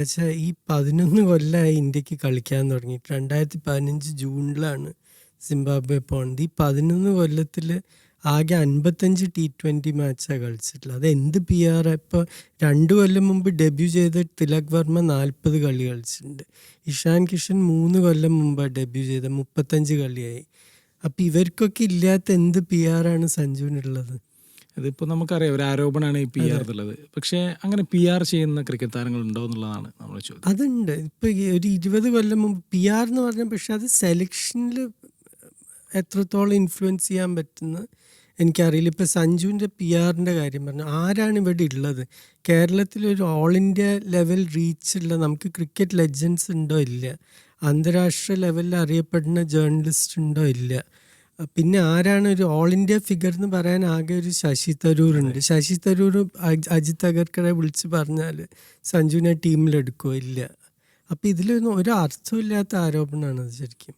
പക്ഷേ ഈ 11 കൊല്ലമായി ഇന്ത്യക്ക് കളിക്കാൻ തുടങ്ങിയിട്ട്. 2015 ജൂണിലാണ് സിംബാബ്വെ പോണത്. ഈ 11 കൊല്ലത്തിൽ ആകെ 55 T20 മാച്ചാണ് കളിച്ചിട്ടുള്ളത്. അത് എന്ത് പി ആറാണ്. ഇപ്പോൾ 2 കൊല്ലം മുമ്പ് ഡെബ്യൂ ചെയ്ത തിലക് വർമ്മ 40 കളി കളിച്ചിട്ടുണ്ട്. ഇഷാൻ കിഷൻ 3 കൊല്ലം മുമ്പാണ് ഡെബ്യൂ ചെയ്തത്, 35 കളിയായി. അപ്പം ഇവർക്കൊക്കെ ഇല്ലാത്ത എന്ത് പി ആറാണ് സഞ്ജുവിനുള്ളത്? ഇതിപ്പോൾ നമുക്കറിയാം ഒരു ആരോപണമാണ് ഈ പി ആർ എന്നുള്ളത്. പക്ഷേ അങ്ങനെ പി ആർ ചെയ്യുന്ന ക്രിക്കറ്റ് താരങ്ങൾ ഉണ്ടോ എന്നുള്ളതാണ് നമ്മുടെ ചോദ്യം. അതുണ്ട്. ഇപ്പം ഒരു 20 കൊല്ലം മുമ്പ് പി ആർ എന്ന് പറഞ്ഞാൽ, പക്ഷെ അത് സെലക്ഷനിൽ എത്രത്തോളം ഇൻഫ്ലുവൻസ് ചെയ്യാൻ പറ്റുന്ന എനിക്കറിയില്ല. ഇപ്പം സഞ്ജുവിൻ്റെ പി ആറിൻ്റെ കാര്യം പറഞ്ഞു, ആരാണ് ഇവിടെ ഉള്ളത്? കേരളത്തിലൊരു ഓൾ ഇന്ത്യ ലെവൽ റീച്ചുള്ള നമുക്ക് ക്രിക്കറ്റ് ലെജൻസ് ഉണ്ടോ? ഇല്ല. അന്താരാഷ്ട്ര ലെവലിൽ അറിയപ്പെടുന്ന ജേർണലിസ്റ്റ് ഉണ്ടോ? ഇല്ല. പിന്നെ ആരാണ് ഒരു ഓൾ ഇന്ത്യ ഫിഗർ എന്ന് പറയാൻ? ആകെ ഒരു ശശി തരൂർ ഉണ്ട്. ശശി തരൂർ അജിത് അഗർക്കറെ വിളിച്ച് പറഞ്ഞാൽ സഞ്ജുവിനെ ടീമിലെടുക്കുമോ? ഇല്ല. അപ്പം ഇതിലൊന്നും ഒരു അർത്ഥമില്ലാത്ത ആരോപണമാണ് അത് ശരിക്കും.